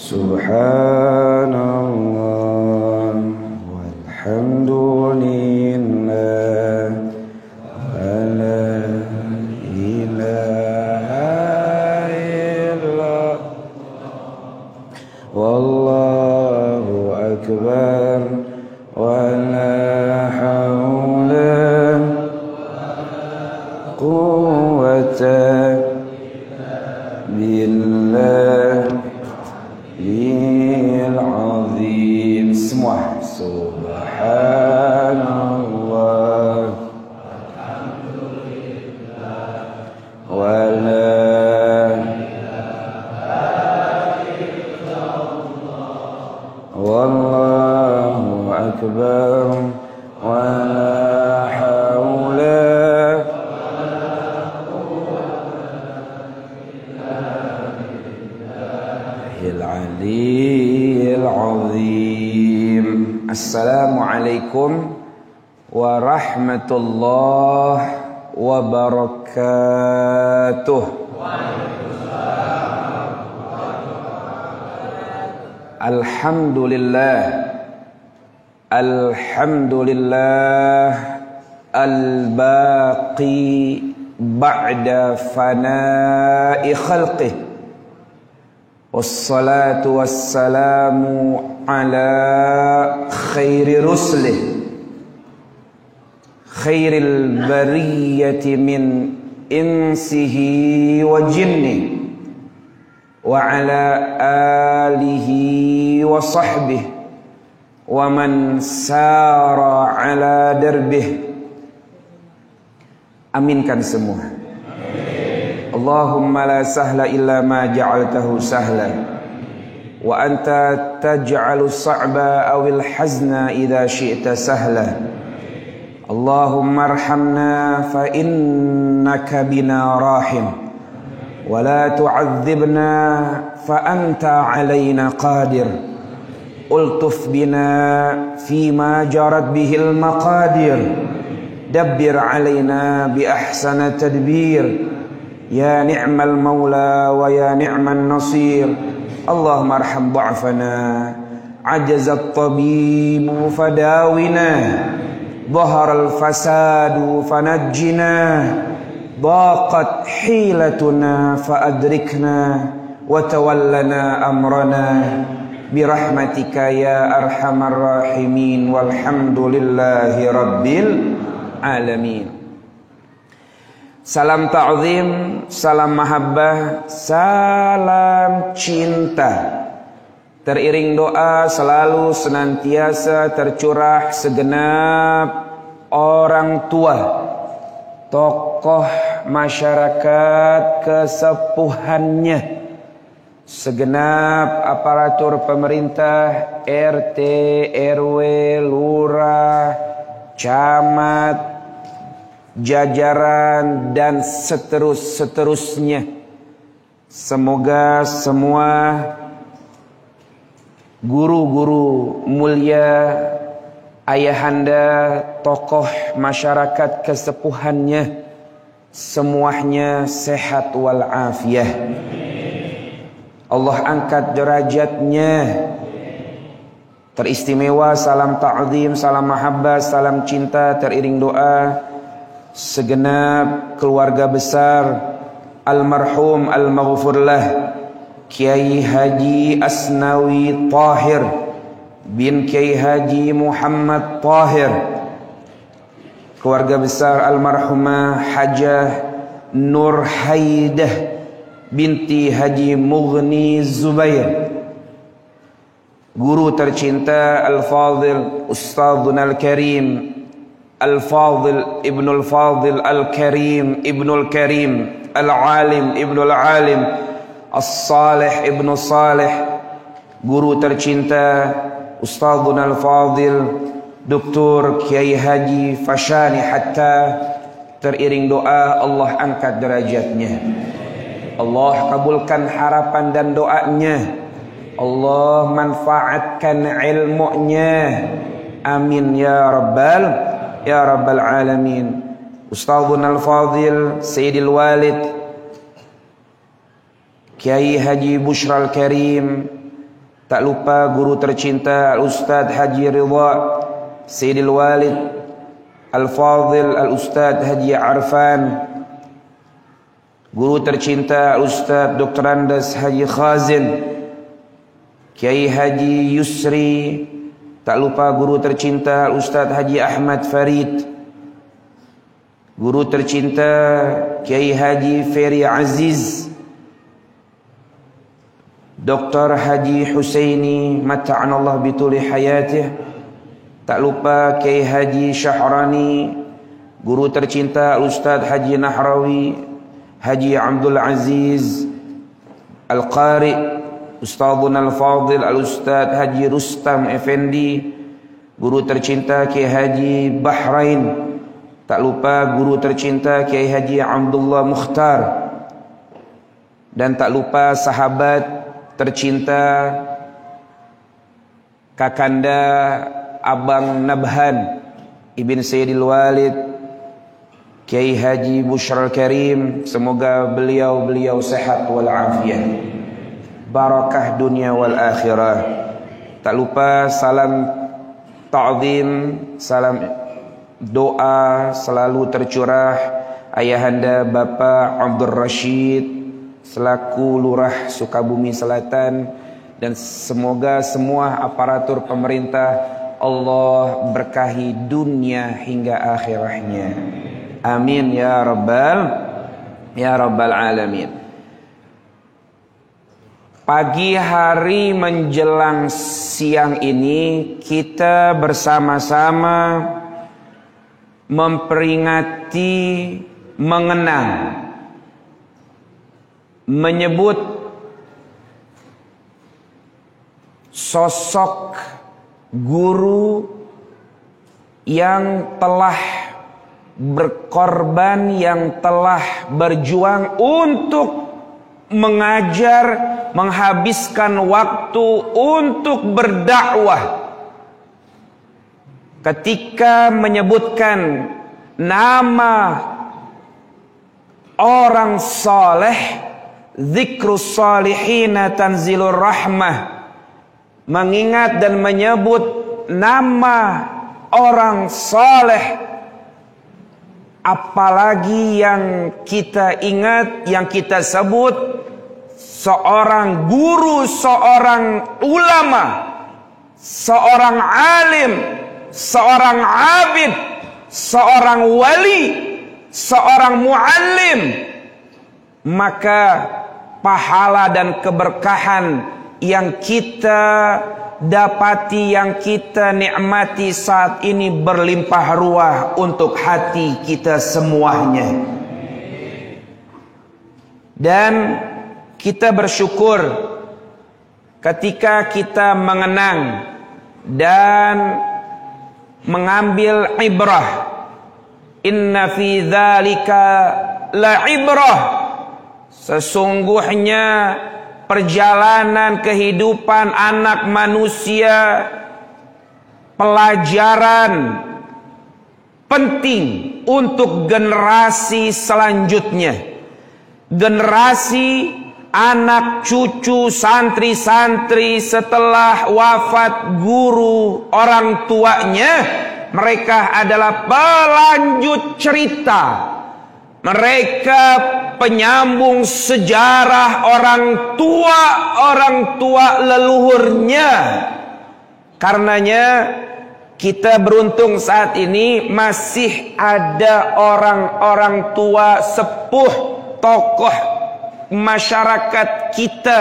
Subhanallah walhamdulillah wa la ilaha illallah wallahu akbar wa la hawla quwwata billah azim. Semua subhanallah wa la wallahu akbar wa la hawla al-aliyyil azim. Assalamualaikum warahmatullahi wabarakatuh. Alhamdulillah, alhamdulillah al-baqi ba'da fana'i khalqih, wassalatu wassalamu ala khairi rusulih, khairil bariyati min insihi wa jinnih, wa ala alihi wa sahbihi wa man sara ala darbih. Aminkan semua. Allahumma la sahla illa ma ja'altahu sahla wa anta taj'alu sa'ba awil hazna idha syi'ta sahla. Allahumma arhamna fa innaka bina rahim wa la tu'adzibna fa anta alayna qadir. Ultuf bina fima jarat bihil maqadir. Dabbir alayna bi ahsana tadbir. Ya ni'mal maula wa ya ni'man nasir. Allahumma arham du'afana, ajazat tabibu fadawina, dhaharal fasadu fanajjina, daqat hilatuna faadrikna, wa tawallana amrana, birahmatika ya arhamar rahimin, walhamdulillahi rabbil alamin. Salam ta'zim, salam mahabbah, salam cinta, teriring doa selalu senantiasa tercurah segenap orang tua, tokoh masyarakat kesepuhannya, segenap aparatur pemerintah, RT, RW, lurah, camat, jajaran dan seterusnya. Semoga semua guru-guru mulia, ayahanda, tokoh masyarakat kesepuhannya semuanya sehat walafiat. Allah angkat derajatnya. Teristimewa salam ta'zim, salam mahabbah, salam cinta teriring doa segenap keluarga besar almarhum al-maghfurlah Kiai Haji Asnawi Tahir bin Kiai Haji Muhammad Tahir, keluarga besar almarhumah Hajah Nur Haidah binti Haji Mughni Zubair, guru tercinta Al-Fadhil Ustadzuna Al-Karim Al-Fadhil Ibnul Fadhil Al-Karim Ibnul Karim Al-Alim Ibnul Alim As-Salih Ibnu Salih, guru tercinta Ustadzuna Al-Fadhil Dr. Kiai Haji Fashani Hatta, teriring doa Allah angkat derajatnya, Allah kabulkan harapan dan doanya, Allah manfaatkan ilmunya, amin ya rabbal alamin. Ustadzuna Al-Fadhil Sayyidil Walid Kiai Haji Bushra Al-Karim Tak lupa guru tercinta Al-Ustadz Haji Ridha Sayyidil Walid Al-Fadhil Al-Ustadz Haji Arfan, guru tercinta Al-Ustadz Dr. Andes Haji Khazin, Kiai Haji Yusri. Tak lupa guru tercinta Al-Ustadz Haji Ahmad Farid, guru tercinta Kiai Haji Ferry Aziz, Dr. Haji Husaini mata'anallah bituli hayatih. Tak lupa Kiai Haji Syahrani, guru tercinta Ustadz Haji Nahrawi, Haji Abdul Aziz Al-Qari, Ustadzun Al-Fadhil Al-Ustadz Haji Rustam Effendi, guru tercinta Kiai Haji Bahrain. Tak lupa guru tercinta Kiai Haji Abdullah Mukhtar. Dan tak lupa sahabat tercinta Kakanda Abang Nabhan Ibn Sayyidil Walid Kiai Haji Bushra Karim. Semoga beliau sehat walafiat, barakah dunia wal akhirah. Tak lupa salam ta'zim, salam doa selalu tercurah ayahanda Bapak Abdul Rashid selaku Lurah Sukabumi Selatan, dan semoga semua aparatur pemerintah Allah berkahi dunia hingga akhirahnya. Amin ya rabbal alamin. Pagi hari menjelang siang ini kita bersama-sama memperingati, mengenang, menyebut sosok guru yang telah berkorban, yang telah berjuang untuk mengajar, menghabiskan waktu untuk berdakwah. Ketika menyebutkan nama orang saleh, zikrus salihina tanzilur rahmah, mengingat dan menyebut nama orang saleh, apalagi yang kita ingat, yang kita sebut seorang guru, seorang ulama, seorang alim, seorang abid, seorang wali, seorang muallim, maka pahala dan keberkahan yang kita dapati, yang kita nikmati saat ini berlimpah ruah untuk hati kita semuanya. Dan kita bersyukur ketika kita mengenang dan mengambil ibrah. Inna fi dzalika la ibrah. Sesungguhnya perjalanan kehidupan anak manusia pelajaran penting untuk generasi selanjutnya. Generasi anak cucu santri-santri setelah wafat guru orang tuanya, mereka adalah pelanjut cerita. Mereka penyambung sejarah orang tua leluhurnya. Karenanya kita beruntung saat ini masih ada orang-orang tua sepuh, tokoh masyarakat kita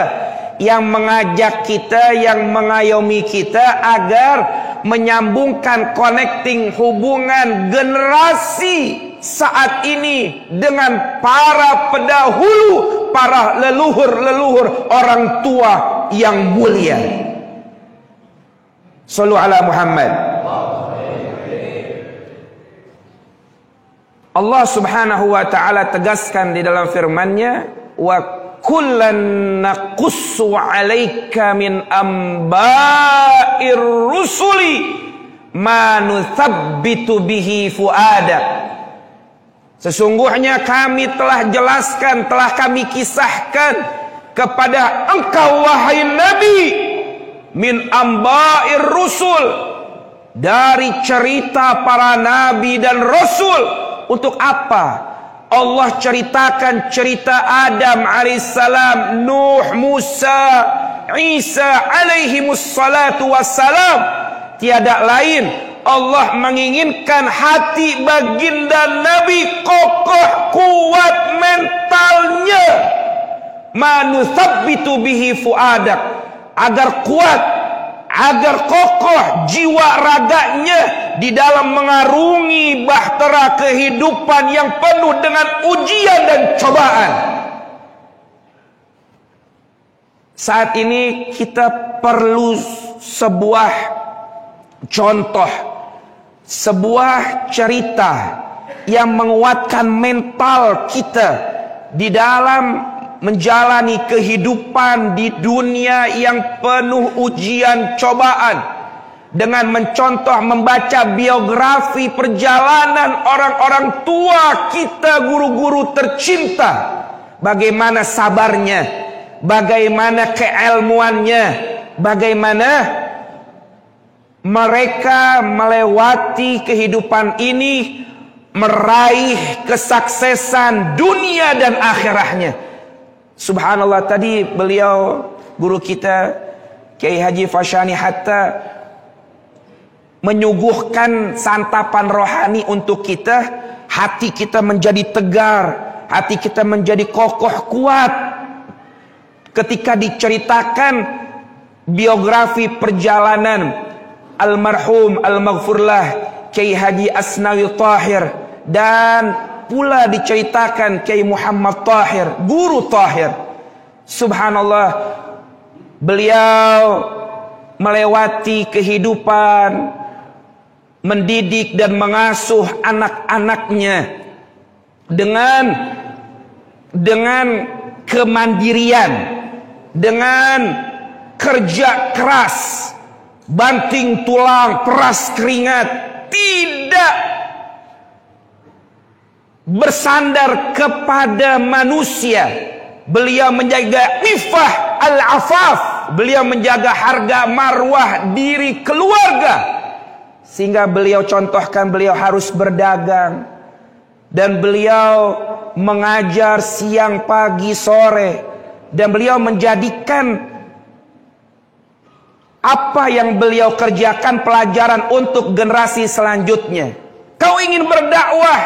yang mengajak kita, yang mengayomi kita agar menyambungkan connecting hubungan generasi saat ini dengan para pendahulu, para leluhur-leluhur orang tua yang mulia. Shallu ala Muhammad. Allah Subhanahu wa taala tegaskan di dalam firman-Nya, wa kullan naqussu 'alaika min amba'ir rusuli ma nuthabbitu bihi fuadak. Sesungguhnya kami telah jelaskan, telah kami kisahkan kepada engkau wahai Nabi min amba'ir rusul, dari cerita para nabi dan rasul. Untuk apa? Allah ceritakan cerita Adam alaihissalam, Nuh, Musa, Isa alaihimus salatu wassalam. Tiada lain, Allah menginginkan hati baginda Nabi kokoh, kuat mentalnya. Manuthabbitu bihi fuadak, agar kuat, agar kokoh jiwa raganya di dalam mengarungi bahtera kehidupan yang penuh dengan ujian dan cobaan. Saat ini kita perlu sebuah contoh, sebuah cerita yang menguatkan mental kita di dalam menjalani kehidupan di dunia yang penuh ujian cobaan, dengan mencontoh membaca biografi perjalanan orang-orang tua kita, guru-guru tercinta. Bagaimana sabarnya, bagaimana keilmuannya, bagaimana mereka melewati kehidupan ini, meraih kesuksesan dunia dan akhirahnya. Subhanallah, tadi beliau guru kita Kiai Haji Fashani Hatta menyuguhkan santapan rohani untuk kita. Hati kita menjadi tegar, hati kita menjadi kokoh kuat ketika diceritakan biografi perjalanan almarhum almaghfurlah Kiai Haji Asnawi Tahir, dan pula diceritakan Kiai Muhammad Tahir, guru Tahir. Subhanallah, beliau melewati kehidupan mendidik dan mengasuh anak-anaknya dengan kemandirian, dengan kerja keras, banting tulang, peras keringat, tidak bersandar kepada manusia. Beliau menjaga ifah al-afaf, beliau menjaga harga marwah diri keluarga. Sehingga beliau contohkan, beliau harus berdagang, dan beliau mengajar siang, pagi, sore, dan beliau menjadikan apa yang beliau kerjakan pelajaran untuk generasi selanjutnya. Kau ingin berdakwah,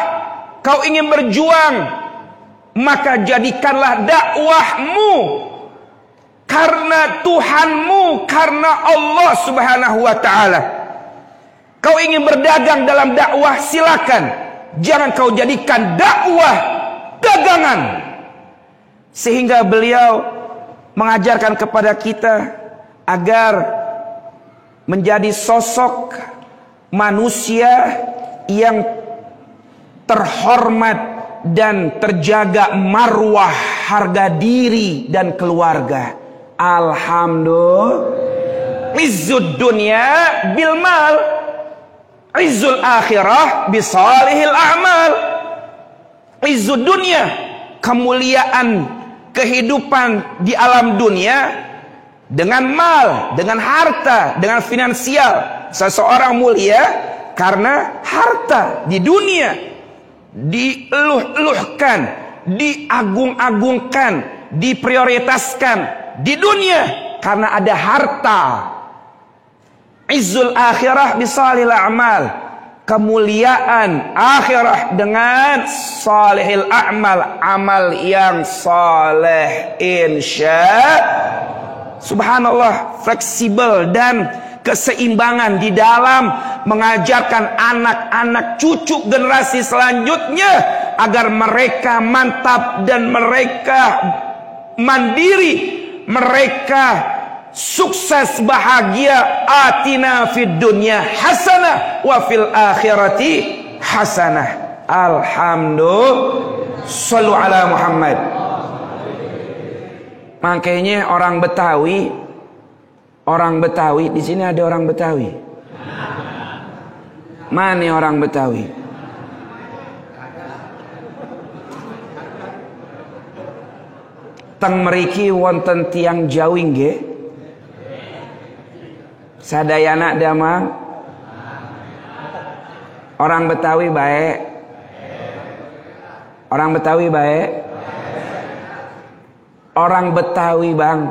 kau ingin berjuang, maka jadikanlah dakwahmu karena Tuhanmu, karena Allah Subhanahu wa ta'ala. Kau ingin berdagang dalam dakwah, silakan. Jangan kau jadikan dakwah dagangan. Sehingga beliau mengajarkan kepada kita agar menjadi sosok manusia yang terhormat dan terjaga marwah, harga diri dan keluarga. Alhamdulillah. Izzud dunya bil mal, izzul akhirah bisalihil a'mal. Izzud dunya, kemuliaan kehidupan di alam dunia dengan mal, dengan harta, dengan finansial. Seseorang mulia karena harta di dunia, dieluh-eluhkan, diagung-agungkan, diprioritaskan di dunia karena ada harta. Izzul akhirah bisalihil a'mal, kemuliaan akhirah dengan salihil a'mal, amal yang saleh. Insya Subhanallah, fleksibel dan keseimbangan di dalam mengajarkan anak-anak cucu generasi selanjutnya agar mereka mantap dan mereka mandiri, mereka sukses, bahagia. Atina fid dunya hasanah wa fil akhirati hasanah. Alhamdulillah. Shallu ala Muhammad. Makanya orang Betawi di sini ada orang Betawi. Mana orang Betawi? Teng mriki wonten tiang Jawi nggih. Sadayana damang. Orang Betawi baik. Orang Betawi baik. Orang Betawi bang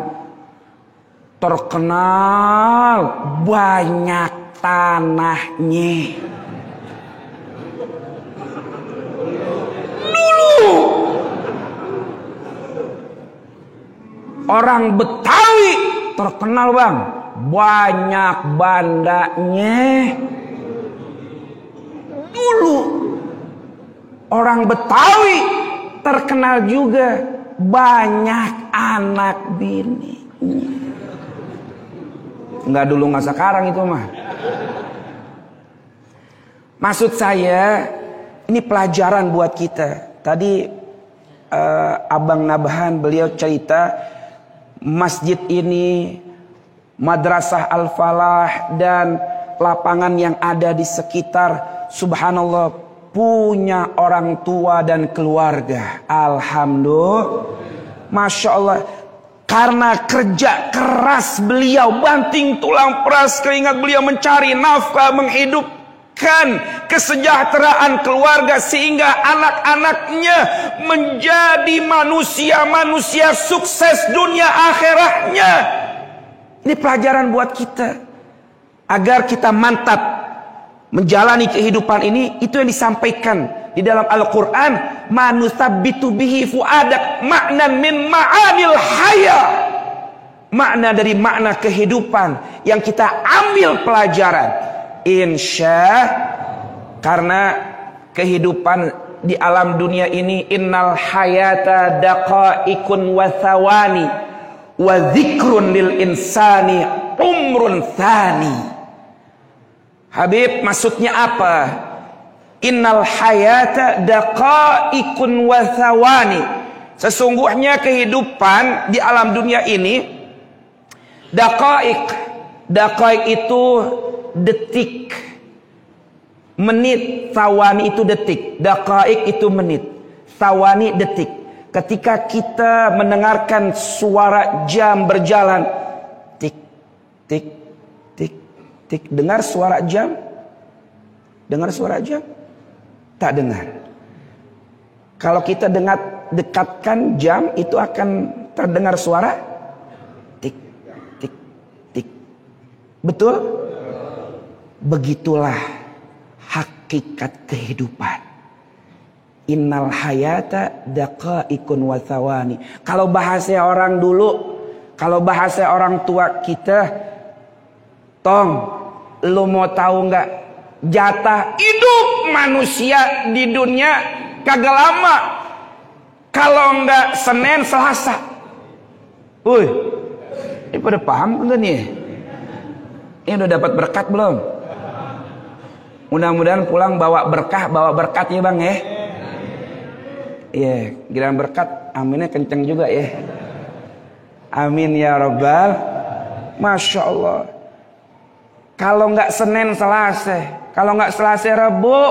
terkenal banyak tanahnya. Dulu orang Betawi terkenal bang banyak bandanya. Dulu orang Betawi terkenal juga banyak anak bini. Enggak dulu nggak sekarang itu mah. Maksud saya ini pelajaran buat kita. Tadi Abang Nabahan beliau cerita masjid ini, Madrasah Al-Falah dan lapangan yang ada di sekitar, subhanallah, punya orang tua dan keluarga. Alhamdulillah, masya Allah. Karena kerja keras beliau, banting tulang peras keringat beliau mencari nafkah, menghidupkan kesejahteraan keluarga sehingga anak-anaknya menjadi manusia-manusia sukses dunia akhiratnya. Ini pelajaran buat kita agar kita mantap menjalani kehidupan ini. Itu yang disampaikan di dalam Al-Quran, manusabbitu bihi fuadak maknan min ma'anil haya. Makna dari makna kehidupan yang kita ambil pelajaran. Karena kehidupan di alam dunia ini, innal hayata daqaikun wa thawani wa dzikrun lil insani umrun thani. Habib, maksudnya apa? Innal hayata daqaikun wa thawani. Sesungguhnya kehidupan di alam dunia ini, daqaik. Daqaik itu detik, menit. Thawani itu detik. Daqaik itu menit, thawani detik. Ketika kita mendengarkan suara jam berjalan, tik tik tik tik, dengar suara jam? Dengar suara jam? Tak dengar. Kalau kita dekatkan jam, itu akan terdengar suara tik tik tik. Betul? Begitulah hakikat kehidupan. Innal hayata daqaikun wa thawani. Kalau bahasa orang dulu, kalau bahasa orang tua kita, Tong, lu mau tahu nggak? Jatah hidup manusia di dunia kagak lama. Kalau nggak Senin, Selasa. Woi, ini pada paham belum nih? Ini udah dapat berkat belum? Mudah-mudahan pulang bawa berkat ya bang ya. Iya, giliran berkat, aminnya kenceng juga ya. Amin ya Rabbal. Masya Allah. Kalau nggak Senin, Selasa. Kalau nggak Selasa, Rabu.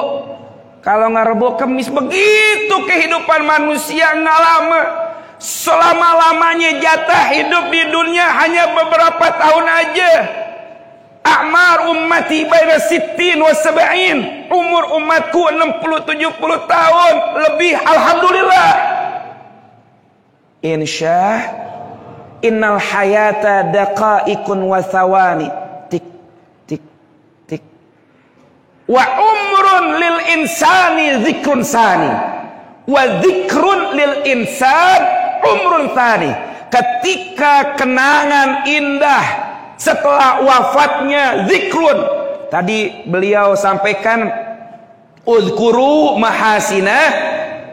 Kalau nggak Rabu, Kamis. Begitu kehidupan manusia, nggak lama. Selama-lamanya jatah hidup di dunia hanya beberapa tahun aja. A'mar ummati baina sittin wa sab'in. Umur umatku 60-70 tahun lebih. Alhamdulillah. Innal hayata daqaikun wa thawani. Wa umrun lil insani dzikrun sani. Wa dzikrun lil insan umrun sani. Ketika kenangan indah setelah wafatnya, zikrun. Tadi beliau sampaikan uzkuru mahasina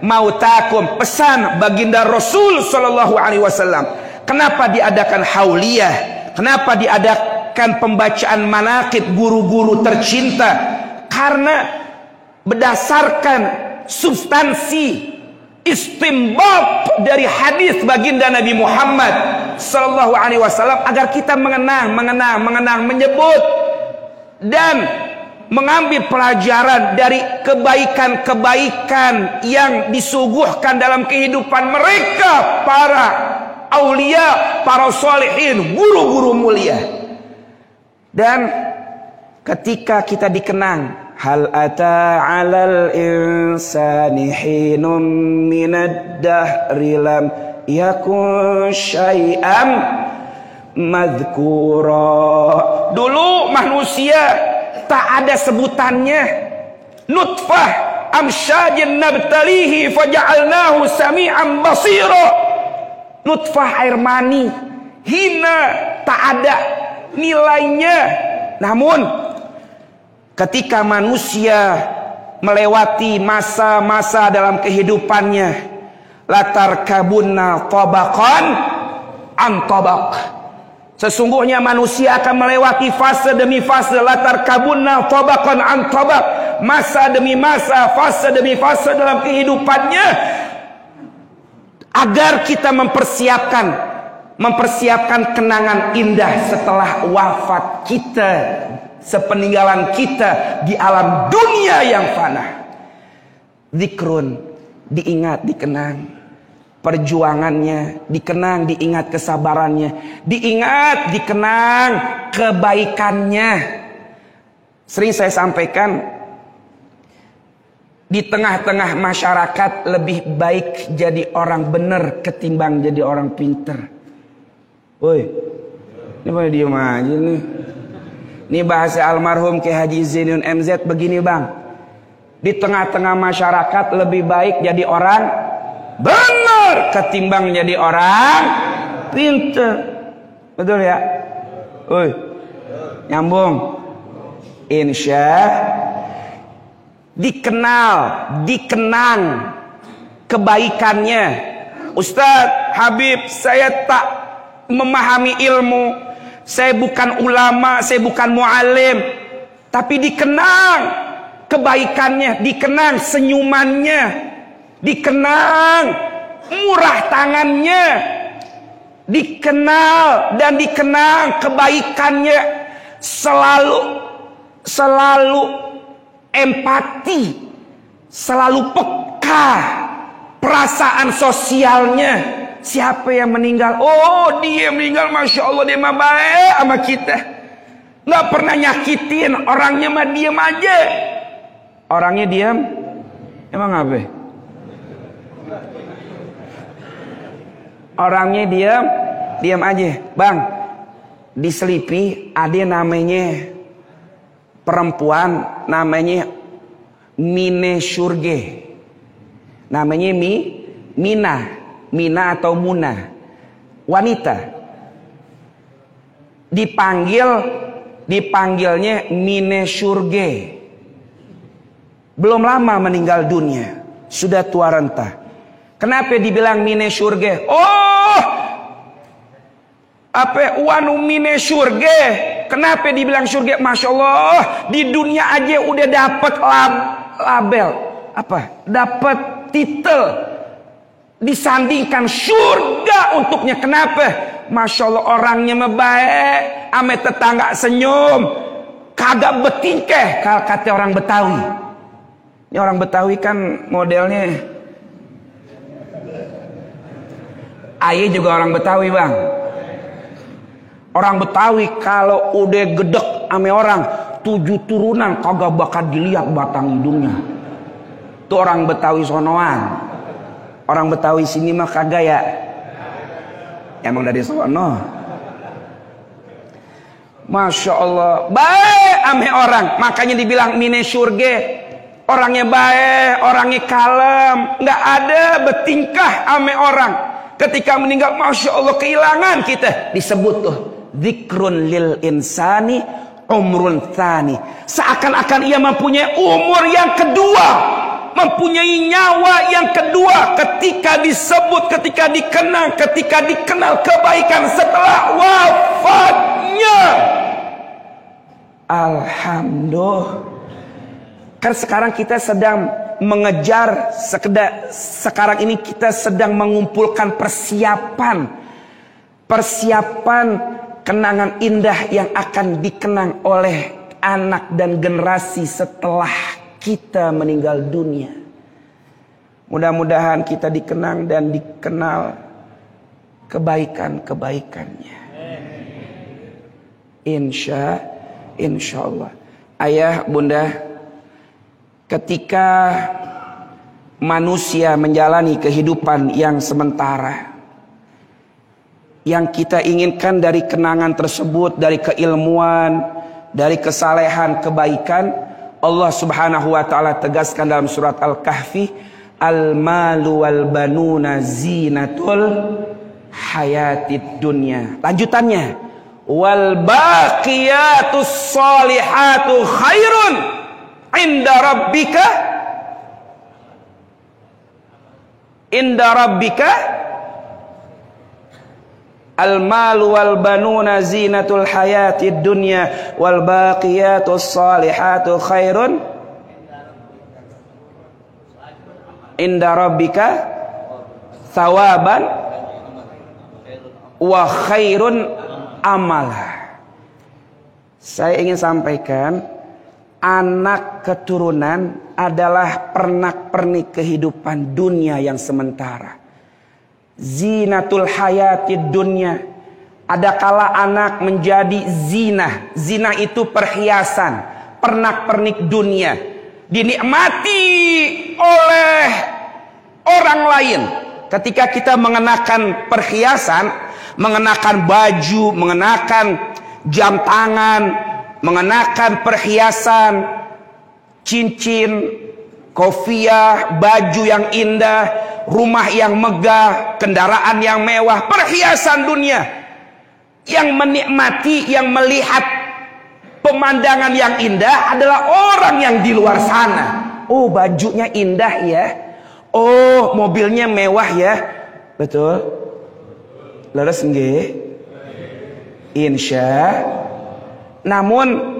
mautakum, pesan baginda Rasul sallallahu alaihi wasallam. Kenapa diadakan hauliyah? Kenapa diadakan pembacaan manaqib guru-guru tercinta? Karena berdasarkan substansi istinbat dari hadis baginda Nabi Muhammad sallallahu alaihi wasallam, agar kita mengenang, menyebut dan mengambil pelajaran dari kebaikan-kebaikan yang disuguhkan dalam kehidupan mereka, para aulia, para sholihin, guru-guru mulia. Dan ketika kita dikenang, hal ata 'alal insani hinum minad dahri lam yakun syai'am madhkura. Dulu manusia tak ada sebutannya. Nutfah amsyajin nabtalihi faja'alnahu sami'an basira. Nutfah air mani, hina, tak ada nilainya. Namun ketika manusia melewati masa-masa dalam kehidupannya, latar kabunna tabaqan an tabaq. Sesungguhnya manusia akan melewati fase demi fase, latar kabunna tabaqan an tabaq, masa demi masa, fase demi fase dalam kehidupannya, agar kita mempersiapkan kenangan indah setelah wafat kita, sepeninggalan kita di alam dunia yang fana. Zikrun, diingat, dikenang perjuangannya, dikenang, diingat kesabarannya, diingat, dikenang kebaikannya. Sering saya sampaikan, di tengah-tengah masyarakat lebih baik jadi orang benar ketimbang jadi orang pinter. Woi, ini boleh diem aja nih. Ini bahasa almarhum Ki Haji Zainun MZ begini bang. Di tengah-tengah masyarakat lebih baik jadi orang benar ketimbang jadi orang pinter. Betul ya? Woi, nyambung. Insya dikenang kebaikannya. Ustadz Habib, saya tak memahami ilmu, saya bukan ulama, saya bukan mu'alim, tapi dikenang kebaikannya, dikenang senyumannya, dikenang murah tangannya, dikenal dan dikenang kebaikannya, selalu empati, selalu peka perasaan sosialnya. Siapa yang meninggal? Oh, dia meninggal, masya Allah, dia mah baik sama kita, nggak pernah nyakitin. Orangnya mah diam aja. Orangnya diam, emang apa? Orangnya diam aja. Bang, di Selipi ada namanya perempuan, namanya Mine Surge. Namanya Mina atau Muna, wanita. Dipanggilnya Mine Surge. Belum lama meninggal dunia, sudah tua renta. Kenapa dibilang Mine Surge? Oh, apa wanu Mine Surge? Kenapa dibilang surga? Masya Allah, di dunia aja udah dapat label apa? Dapat titel, disandingkan surga untuknya. Kenapa? Masya Allah, orangnya baik, ame tetangga senyum, kagak betingkeh, kalau kata orang Betawi. Ini orang Betawi kan modelnya. Aye juga orang Betawi bang. Orang Betawi kalau udah gedek ame orang 7 turunan kagak bakal dilihat batang hidungnya. Itu orang Betawi sonoan. Orang Betawi sini mah kagak ya. Emang dari sono. Masya Allah, baik ame orang. Makanya dibilang Mine Surge. Orangnya baik, orangnya kalem, nggak ada bertingkah ame orang. Ketika meninggal, Masya Allah, kehilangan kita. Disebut tuh zikrun lil insani umrun tsani. Seakan-akan ia mempunyai umur yang kedua, mempunyai nyawa yang kedua ketika disebut, ketika dikenang, ketika dikenal kebaikan setelah wafatnya. Alhamdulillah. Kan sekarang kita sedang mengejar, sekarang ini kita sedang mengumpulkan persiapan kenangan indah yang akan dikenang oleh anak dan generasi setelah kita meninggal dunia. Mudah-mudahan kita dikenang dan dikenal kebaikan-kebaikannya. Insya Insyaallah. Ayah, bunda, ketika manusia menjalani kehidupan yang sementara, yang kita inginkan dari kenangan tersebut, dari keilmuan, dari kesalehan, kebaikan, Allah Subhanahu wa taala tegaskan dalam surat Al-Kahfi, al-malu wal banuna zinatul hayatid dunya. Lanjutannya, wal baqiyatus sholihatu khairun inda rabbika al-malu wal banuna zinatul hayatid dunya wal baqiyatus sholihatu khairun inda rabbika thawaban wa khairun amala. Saya ingin sampaikan, anak keturunan adalah pernak-pernik kehidupan dunia yang sementara. Zinatul hayatid dunya. Adakala anak menjadi zina. Zina itu perhiasan, pernak-pernik dunia, dinikmati oleh orang lain. Ketika kita mengenakan perhiasan, mengenakan baju, mengenakan jam tangan, mengenakan perhiasan, cincin, kopiah, baju yang indah, rumah yang megah, kendaraan yang mewah, perhiasan dunia. Yang menikmati, yang melihat pemandangan yang indah adalah orang yang di luar sana. Oh, bajunya indah ya. Oh, mobilnya mewah ya. Betul? Leres nggih? Insya. Namun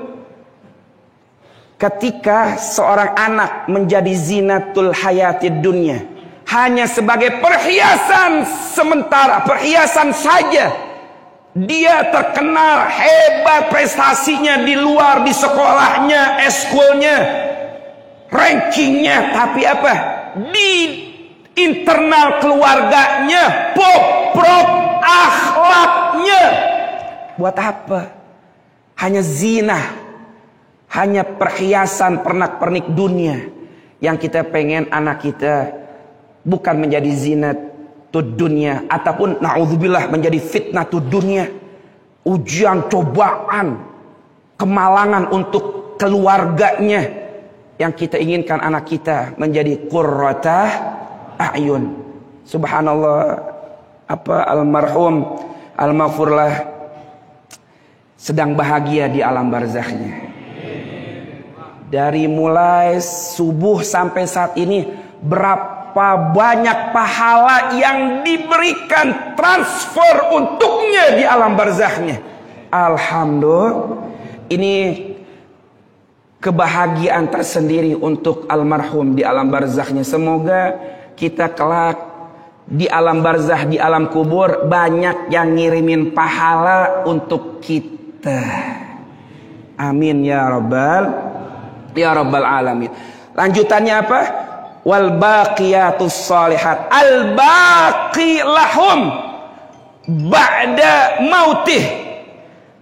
ketika seorang anak menjadi zinatul hayatid dunya, hanya sebagai perhiasan sementara, perhiasan saja, dia terkenal hebat prestasinya di luar, di sekolahnya, eskulnya, rankingnya, tapi apa? Di internal keluarganya bobrok akhlaknya. Buat apa? Hanya zina, hanya perhiasan pernak-pernik dunia. Yang kita pengen anak kita bukan menjadi zinatud dunia, ataupun na'udzubillah menjadi fitnatud dunia, ujian, cobaan, kemalangan untuk keluarganya. Yang kita inginkan anak kita menjadi qurrata a'yun. Subhanallah, almarhum almaghfurlah sedang bahagia di alam barzakhnya. Dari mulai subuh sampai saat ini, berapa banyak pahala yang diberikan transfer untuknya di alam barzakhnya. Alhamdulillah, ini kebahagiaan tersendiri untuk almarhum di alam barzakhnya. Semoga kita kelak di alam barzakh, di alam kubur, banyak yang ngirimin pahala untuk kita. Amin ya rabbal alamin. Lanjutannya apa? Wal baqiyatus shalihat al baqi lahum ba'da mautih.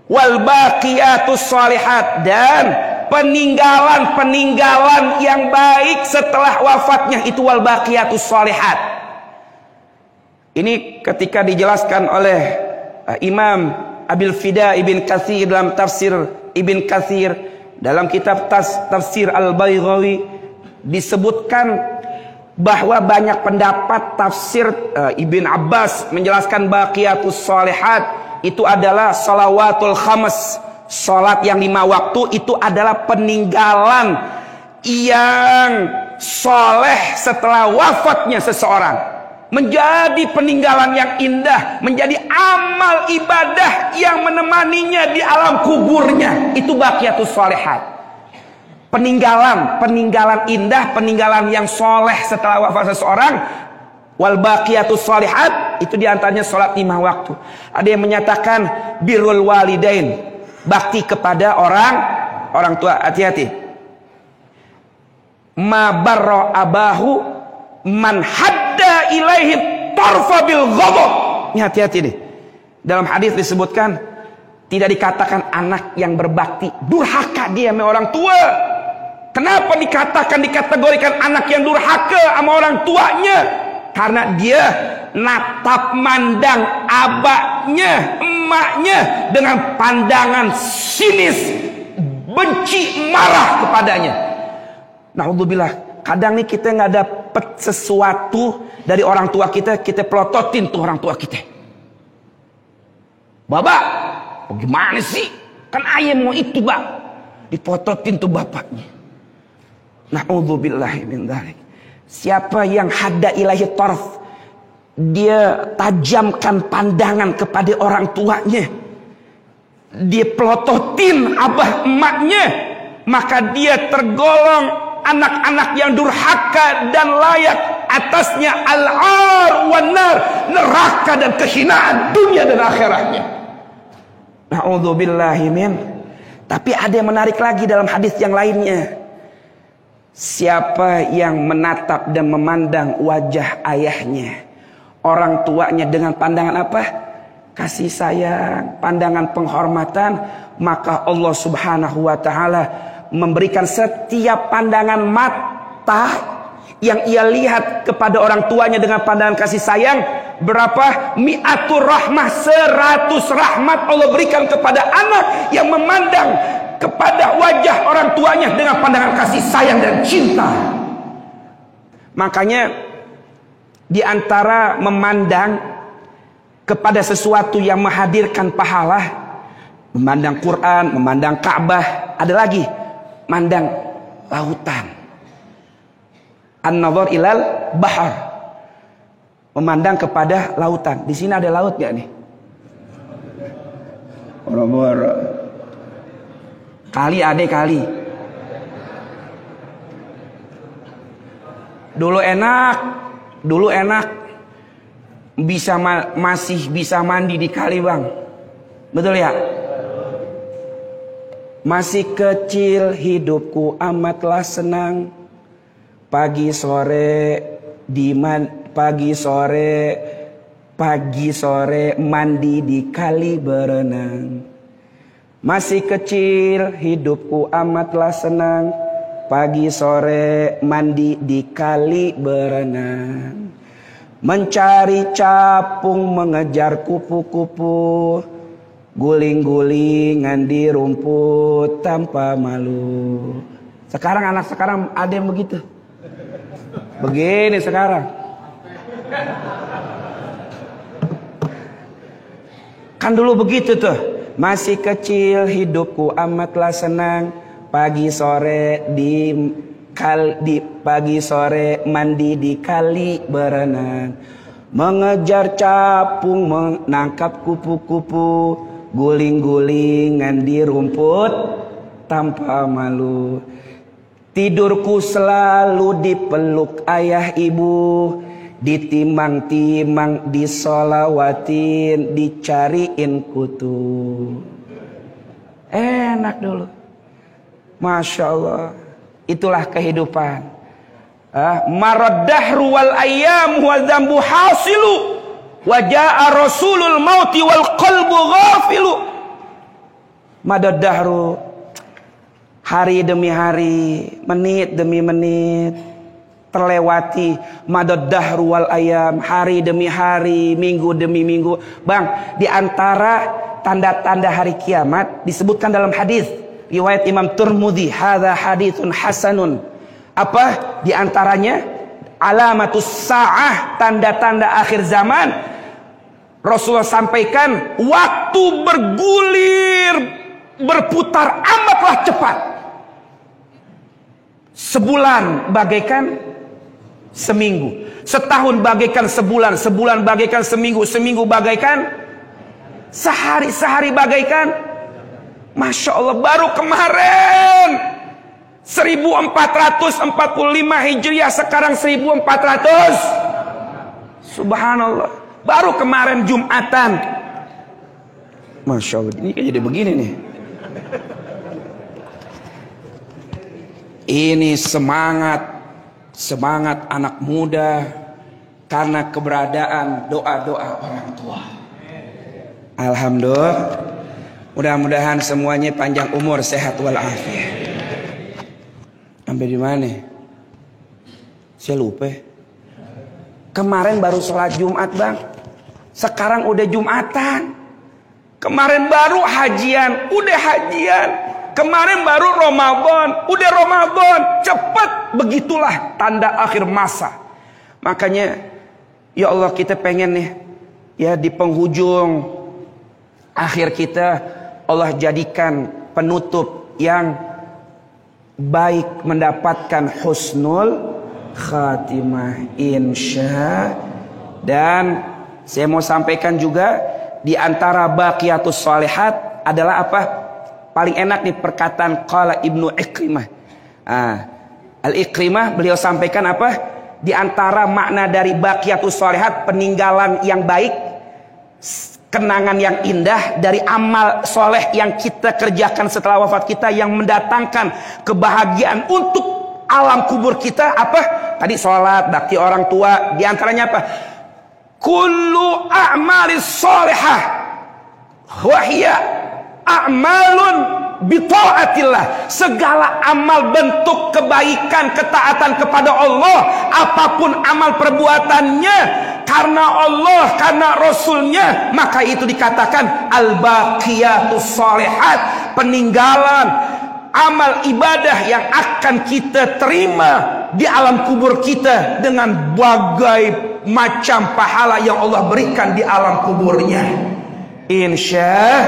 Wal baqiyatus shalihat, dan peninggalan yang baik setelah wafatnya itu wal baqiyatus shalihat. Ini ketika dijelaskan oleh Imam Abil Fida Ibn Katsir dalam tafsir Ibn Katsir, dalam kitab tafsir Al-Bayghawi, disebutkan bahwa banyak pendapat tafsir. Ibn Abbas menjelaskan baqiyatus shalihat itu adalah shalawatul khams, salat yang 5 waktu, itu adalah peninggalan yang soleh setelah wafatnya seseorang. Menjadi peninggalan yang indah, menjadi amal ibadah yang menemaninya di alam kuburnya. Itu baqiyatus shalihat. Peninggalan indah, peninggalan yang soleh setelah wafat seseorang. Wal baqiyatus shalihat itu diantaranya sholat 5 waktu. Ada yang menyatakan birrul walidain, bakti kepada orang tua. Hati-hati. Ma barra abahu man hadda ilaihi tarfa bil ghadab. Ini hati-hati nih. Dalam hadis disebutkan, Tidak dikatakan anak yang berbakti durhaka dia sama orang tua. Kenapa dikategorikan anak yang durhaka sama orang tuanya? Karena dia natap mandang abahnya, emaknya dengan pandangan sinis, benci, marah kepadanya. Naudzubillah, kadang nih kita nggak dapet sesuatu dari orang tua kita pelototin tuh orang tua kita. Bapak, bagaimana sih? Kan ayah mau itu, Bang. Dipototin tuh bapaknya. Naudzubillahi min dzalik. Siapa yang hadda ilahi tarf, dia tajamkan pandangan kepada orang tuanya, dia pelototin abah emaknya, maka dia tergolong anak-anak yang durhaka dan layak atasnya al-ar wan nar, neraka dan kehinaan dunia dan akhiratnya. Na'udzubillahi min. Tapi ada yang menarik lagi dalam hadis yang lainnya. Siapa yang menatap dan memandang wajah ayahnya, orang tuanya dengan pandangan apa? Kasih sayang, pandangan penghormatan, maka Allah Subhanahu wa taala memberikan setiap pandangan mata yang ia lihat kepada orang tuanya dengan pandangan kasih sayang, berapa? Mi'atur rahmah, 100 rahmat Allah berikan kepada anak yang memandang kepada wajah orang tuanya dengan pandangan kasih sayang dan cinta. Makanya di antara memandang kepada sesuatu yang menghadirkan pahala, memandang Quran, memandang Ka'bah, ada lagi mandang lautan. An-nazar ilal bahar, memandang kepada lautan. Di sini ada laut gak nih? Kali ada kali. Dulu enak masih bisa mandi di kali, Bang. Betul ya? Masih kecil hidupku amatlah senang. Pagi sore mandi di kali berenang. Masih kecil hidupku amatlah senang. Pagi sore mandi di kali berenang. Mencari capung, mengejar kupu-kupu, guling-gulingan di rumput tanpa malu. Sekarang anak sekarang ada yang begitu. Begini sekarang. Kan dulu begitu tuh. Masih kecil hidupku amatlah senang. Pagi sore pagi sore mandi di kali berenang. Mengejar capung, menangkap kupu-kupu, guling-gulingan di rumput tanpa malu. Tidurku selalu dipeluk ayah ibu, ditimang-timang, disolawatin, dicariin kutu. Enak dulu. Masya Allah. Itulah kehidupan. Maradahru wal ayyam wa dzambu hasilu, wa jaa rasulul mauti wal qalbu ghafilu. Maradahru, hari demi hari, menit demi menit terlewati. Maradahru wal ayyam, hari demi hari, minggu demi minggu. Bang, di antara tanda-tanda hari kiamat disebutkan dalam hadis riwayat Imam Tirmidzi, hadza haditsun hasanun. Apa di antaranya? Alamatus sa'ah, tanda-tanda akhir zaman. Rasulullah sampaikan, waktu bergulir, berputar amatlah cepat. Sebulan bagaikan seminggu, setahun bagaikan sebulan, sebulan bagaikan seminggu, seminggu bagaikan sehari, sehari bagaikan. Masya Allah, baru kemarin 1445 Hijriah, sekarang 1400. Subhanallah, baru kemarin Jumatan. Masya Allah, ini kayak jadi begini nih. Ini semangat anak muda karena keberadaan doa-doa orang tua. Alhamdulillah. Mudah-mudahan semuanya panjang umur, sehat walafiat. Sampai di mana? Saya lupa. Kemarin baru sholat Jumat bang. Sekarang udah Jumatan. Kemarin baru hajian, udah hajian. Kemarin baru Ramadan, udah Ramadan. Cepat, begitulah tanda akhir masa. Makanya, ya Allah kita pengen nih, ya di penghujung akhir kita, Allah jadikan penutup yang baik, mendapatkan husnul khatimah insya. Dan saya mau sampaikan juga, di antara baqiyatus shalihat adalah apa? Paling enak nih perkataan qala Ibnu Ikrimah. Al-Ikrimah beliau sampaikan apa? Di antara makna dari baqiyatus shalihat, peninggalan yang baik, kenangan yang indah dari amal soleh yang kita kerjakan setelah wafat kita, yang mendatangkan kebahagiaan untuk alam kubur kita. Apa? Tadi sholat, bakti orang tua. Di antaranya apa? Kullu a'malis sholihah wahya a'malun bita'atillah. Segala amal bentuk kebaikan, ketaatan kepada Allah, apapun amal perbuatannya, karena Allah, karena Rasulnya, maka itu dikatakan al-baqiyatus shalihat, peninggalan amal ibadah yang akan kita terima di alam kubur kita dengan bagai macam pahala yang Allah berikan di alam kuburnya. Insya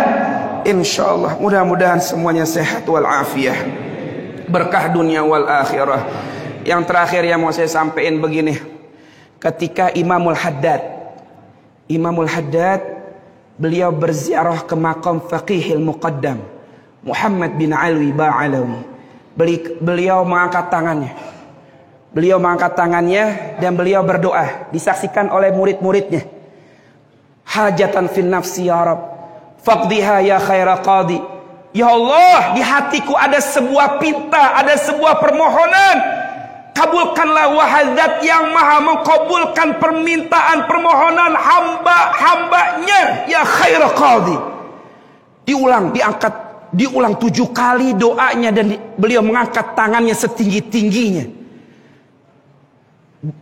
Allah, mudah-mudahan semuanya sehat walafiat, berkah dunia wal akhirah. Yang terakhir yang mau saya sampaikan begini, ketika Imamul Haddad beliau berziarah ke makam Faqihil Muqaddam Muhammad bin Alwi Ba'alawi. Beliau mengangkat tangannya dan beliau berdoa, disaksikan oleh murid-muridnya. Hajatan fin nafsi ya Rabb, faqdiha ya khaira qadi. Ya Allah, di hatiku ada sebuah pinta, ada sebuah permohonan. Kabulkanlah wahai Zat yang maha mengkabulkan permintaan permohonan hamba-hambanya, ya khaira qadi. Diulang 7 kali doanya, dan beliau mengangkat tangannya setinggi-tingginya.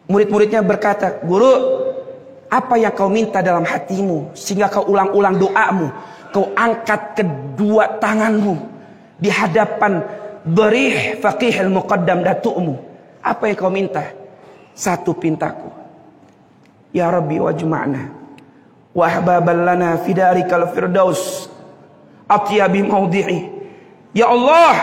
Murid-muridnya berkata, Guru, apa yang kau minta dalam hatimu sehingga kau ulang-ulang doamu, kau angkat kedua tanganmu di hadapan Dharih Faqihil Muqaddam datukmu? Apa yang kau minta? Satu pintaku, ya Rabbi wajma'na wa ahbaban lana fi darikal firdaus atyabi maudi'i. Ya Allah,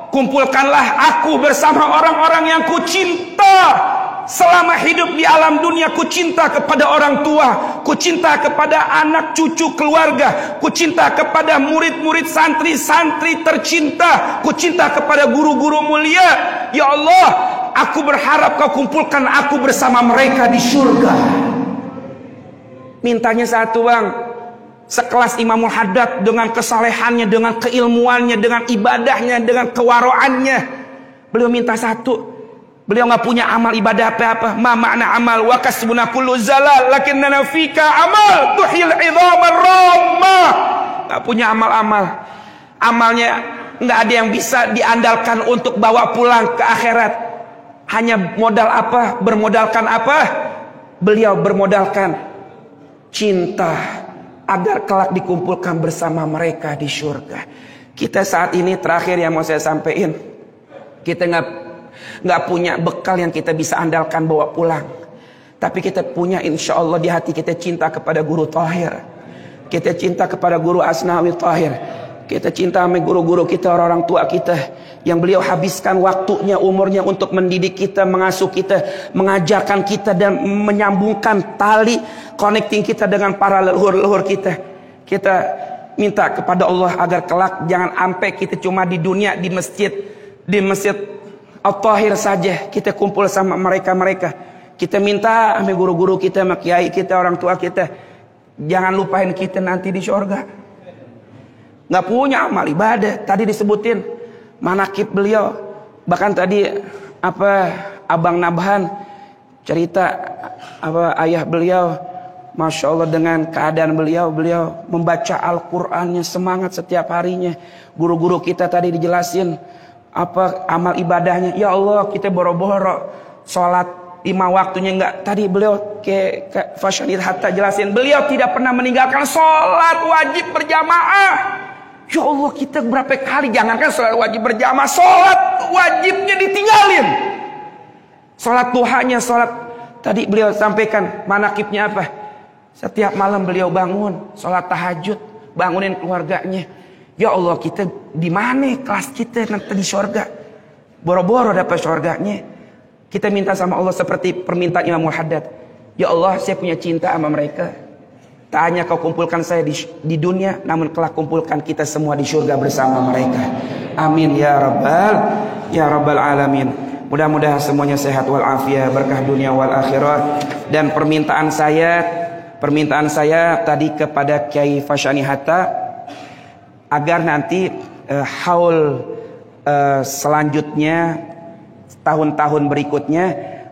kumpulkanlah aku bersama orang-orang yang ku cinta. Selama hidup di alam dunia, ku cinta kepada orang tua, ku cinta kepada anak cucu keluarga, ku cinta kepada murid-murid santri-santri tercinta, ku cinta kepada guru-guru mulia. Ya Allah, aku berharap kau kumpulkan aku bersama mereka di surga. Mintanya satu bang, sekelas Imamul Haddad dengan kesalehannya, dengan keilmuannya, dengan ibadahnya, dengan kewaroannya, beliau minta satu. Beliau nggak punya amal ibadah apa-apa. Ma makna amal wa kasbuna kullu zalal lakinnana fika amal tuhil idham ar-ramah. Nggak punya amal-amal. Amalnya nggak ada yang bisa diandalkan untuk bawa pulang ke akhirat. Hanya modal apa? Bermodalkan apa? Beliau bermodalkan cinta agar kelak dikumpulkan bersama mereka di surga. Kita saat ini terakhir yang mau saya sampaikan, kita nggak punya bekal yang kita bisa andalkan bawa pulang, tapi kita punya insya Allah di hati kita cinta kepada Guru Tahir, kita cinta kepada Guru Asnawi Tahir, kita cinta sama guru-guru kita, orang-orang tua kita yang beliau habiskan waktunya, umurnya untuk mendidik kita, mengasuh kita, mengajarkan kita, dan menyambungkan tali connecting kita dengan para leluhur-leluhur kita. Kita minta kepada Allah agar kelak jangan sampai kita cuma di dunia, di masjid At-Tahir saja kita kumpul sama mereka-mereka. Kita minta sama guru-guru kita, sama kiai kita, orang tua kita, jangan lupain kita nanti di surga. Nggak punya amal ibadah. Tadi disebutin manakib beliau, bahkan tadi Abang Nabhan cerita ayah beliau Masya Allah, dengan keadaan beliau membaca Al-Qur'annya semangat setiap harinya. Guru-guru kita tadi dijelasin apa amal ibadahnya. Ya Allah, kita boro-boro sholat 5 waktunya enggak. Tadi beliau ke Fashanid Hatta jelasin, beliau tidak pernah meninggalkan sholat wajib berjamaah. Ya Allah, kita berapa kali jangankan sholat wajib berjamaah, sholat wajibnya ditinggalin. Sholat duhanya, sholat tadi beliau sampaikan manakibnya apa? Setiap malam beliau bangun sholat tahajud, bangunin keluarganya. Ya Allah, kita di mana kelas kita nanti di surga? Boro-boro dapat surganya. Kita minta sama Allah seperti permintaan Imam Muhaddad. Ya Allah, saya punya cinta sama mereka. Tak hanya kau kumpulkan saya di dunia, namun kelak kumpulkan kita semua di surga bersama mereka. Amin ya rabbal alamin. Mudah-mudahan semuanya sehat walafiat, berkah dunia wal akhirat. Dan permintaan saya tadi kepada Kiai Fashani Hatta, agar nanti haul selanjutnya, tahun-tahun berikutnya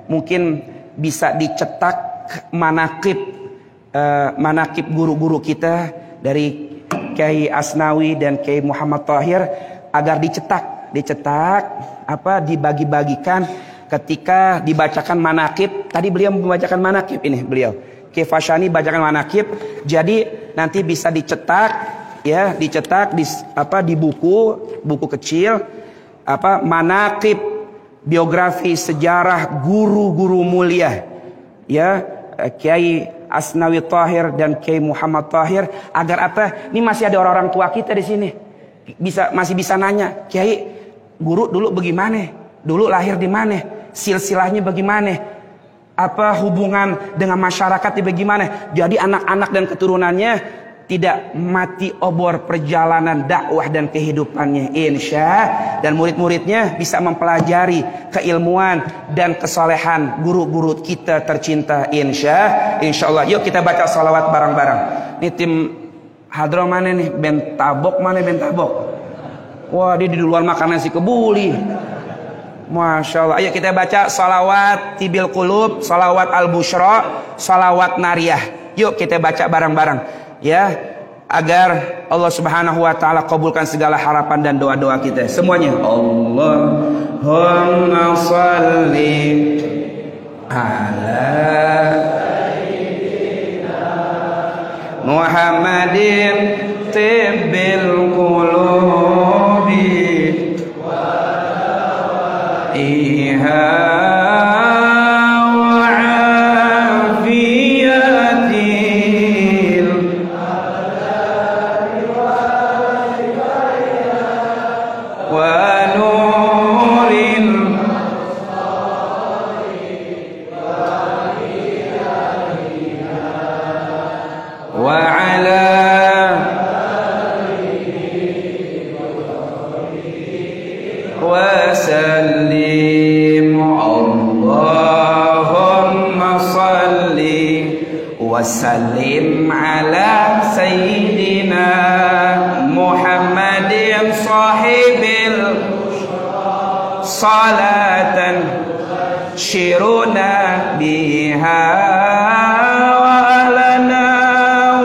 mungkin bisa dicetak manakib guru-guru kita dari Kiai Asnawi dan Kiai Muhammad Tahir, agar dicetak dibagi-bagikan ketika dibacakan manakib. Tadi beliau membacakan manakib ini, beliau Kiai Fashani bacakan manakib, jadi nanti bisa dicetak di buku kecil manakib, biografi sejarah guru-guru mulia ya, Kiai Asnawi Tahir dan Kiai Muhammad Tahir, agar ini masih ada orang-orang tua kita di sini masih bisa nanya, Kiai guru dulu bagaimana, dulu lahir di mana, silsilahnya bagaimana, hubungan dengan masyarakat bagaimana. Jadi anak-anak dan keturunannya tidak mati obor perjalanan dakwah dan kehidupannya, dan murid-muridnya bisa mempelajari keilmuan dan kesolehan guru-guru kita tercinta, insya Allah. Yuk kita baca salawat bareng-bareng. Ini tim hadro mana nih? Bentabok mana? Wah, dia di luar makan nasi kebuli. Masya Allah. Ayo kita baca salawat Tibil Qulub, salawat Al-Bushra, salawat Nariyah. Yuk kita baca bareng-bareng ya, agar Allah Subhanahu wa taala kabulkan segala harapan dan doa-doa kita semuanya. Allahumma shalli ala Muhammadin tibbil qulubi iha wasallim ala sayyidina Muhammadin sahibil salatan shiruna biha wa ahlana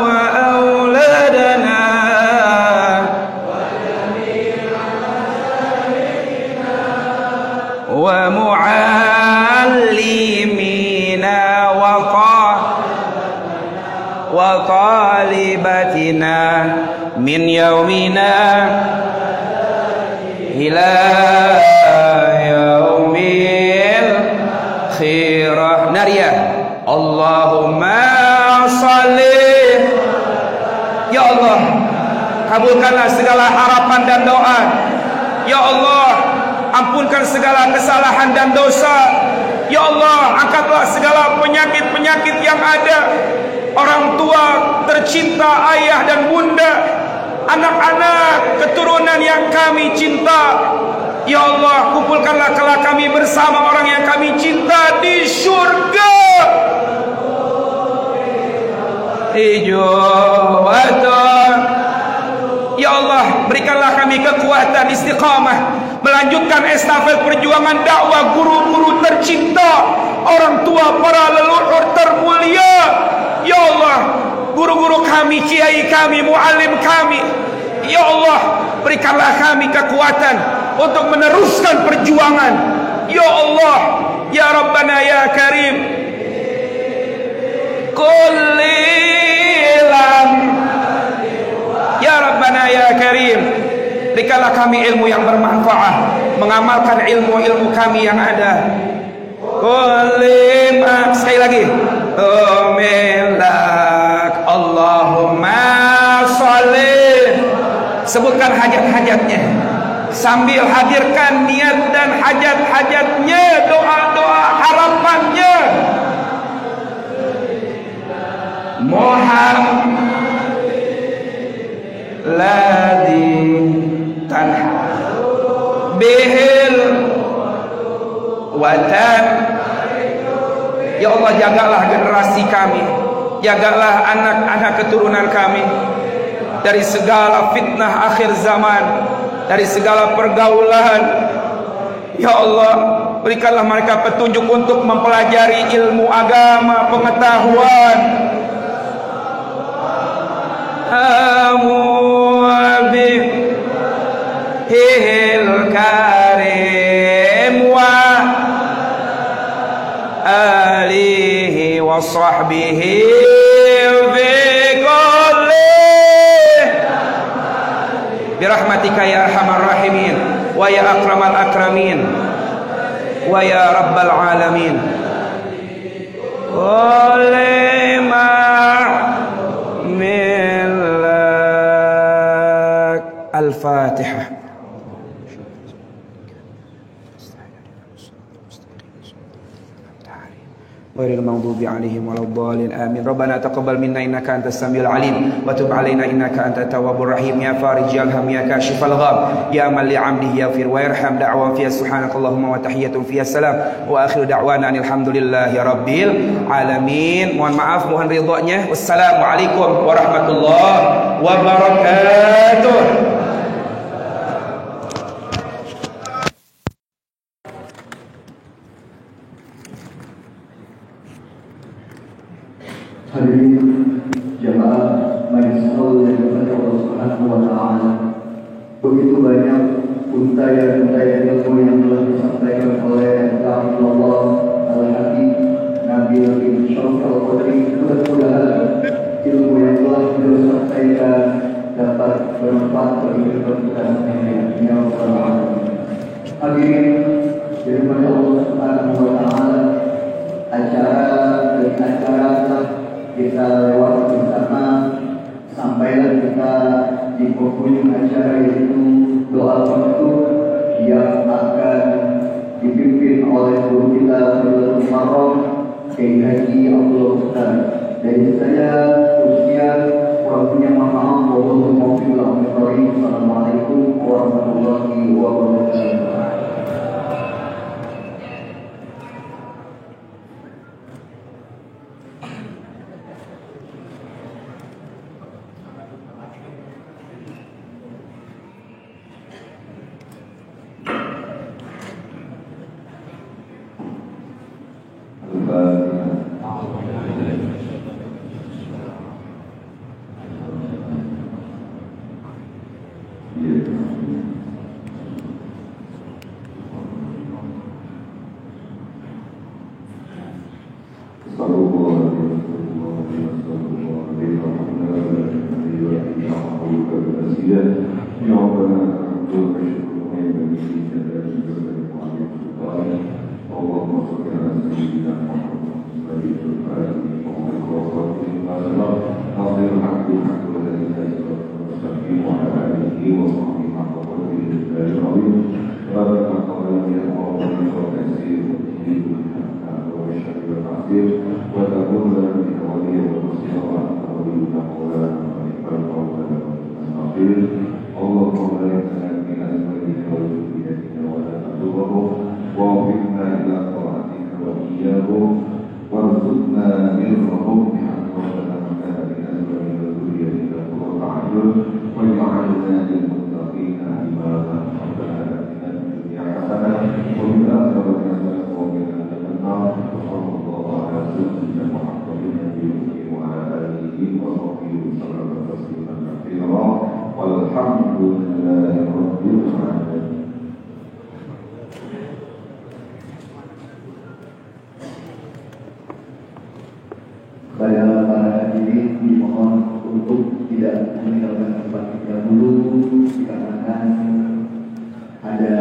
wa auladana wa muallimina wa talibatina min yaumina ila yaumil khirah nariyah. Allahumma salli, ya Allah kabulkanlah segala harapan dan doa. Ya Allah ampunkan segala kesalahan dan dosa. Ya Allah angkatlah segala penyakit-penyakit yang ada. Orang tua tercinta, ayah dan bunda, anak-anak, keturunan yang kami cinta. Ya Allah kumpulkanlah kelak kami bersama orang yang kami cinta di surga. Ya Allah berikanlah kami kekuatan istiqamah melanjutkan estafet perjuangan dakwah guru-guru tercinta, orang tua para leluhur termulia. Ya Allah, guru-guru kami, kiai kami, muallim kami, ya Allah, berikanlah kami kekuatan untuk meneruskan perjuangan. Ya Allah, ya Rabbana ya Karim, kullilam, ya Rabbana ya Karim, berikanlah kami ilmu yang bermanfaat, mengamalkan ilmu-ilmu kami yang ada. Kullilam, sekali lagi, Umilak, Allahumma sholli. Sebutkan hajat-hajatnya sambil hadirkan niat dan hajat-hajatnya, doa-doa harapannya. Muhammadin tanha bihil watan. Ya Allah, jagalah generasi kami, jagalah anak-anak keturunan kami dari segala fitnah akhir zaman, dari segala pergaulan. Ya Allah, berikanlah mereka petunjuk untuk mempelajari ilmu agama, pengetahuan. Amubihil karim wa alihi wa sahbihi birahmatika ya arhamar rahimin wa ya akramal akramin wa ya rabbal alamin. Ulema milak. Al-Fatihah. Ghairil maghdubi 'alaihim waladdallin. Amin. Rabbana taqabbal minna innaka antas samiul alim wa tub 'alaina innaka antat tawwabur rahim. Ya farijal ham ya kashifal gham ya man li'amdihi yaghfir wa yarham. Da'wa fiha subhanakallahumma wa tahiyyatun fiha salam wa akhiru da'wana alhamdulillahi rabbil alamin. Mohon maaf, mohon ridhonya. Wassalamualaikum warahmatullahi wabarakatuh. Hadirin jamaah majelis Allah yang dimuliakan Allah Subhanahu wa taala. Begitu banyak untayan-untayan ilmu yang telah disampaikan oleh Allah Al-Habib Nabi Syarif Al-Qadri. Mudah-mudahan ilmu yang telah beliau sampaikan dapat bermanfaat bagi kehidupan kita. Hadirin dimuliakan Allah Subhanahu wa taala, acara kita lewat bersama, sampailah kita di penghujung acara, yaitu doa penutup yang akan dipimpin oleh guru kita Fadilatul Mukarram Kiai Haji Abdullah Ustaz. Dari saya usia waktunya mohon maaf. Assalamualaikum warahmatullahi wabarakatuh. Kepada para hadirin dimohon untuk tidak meninggalkan tempat kita dulu dikarenakan ada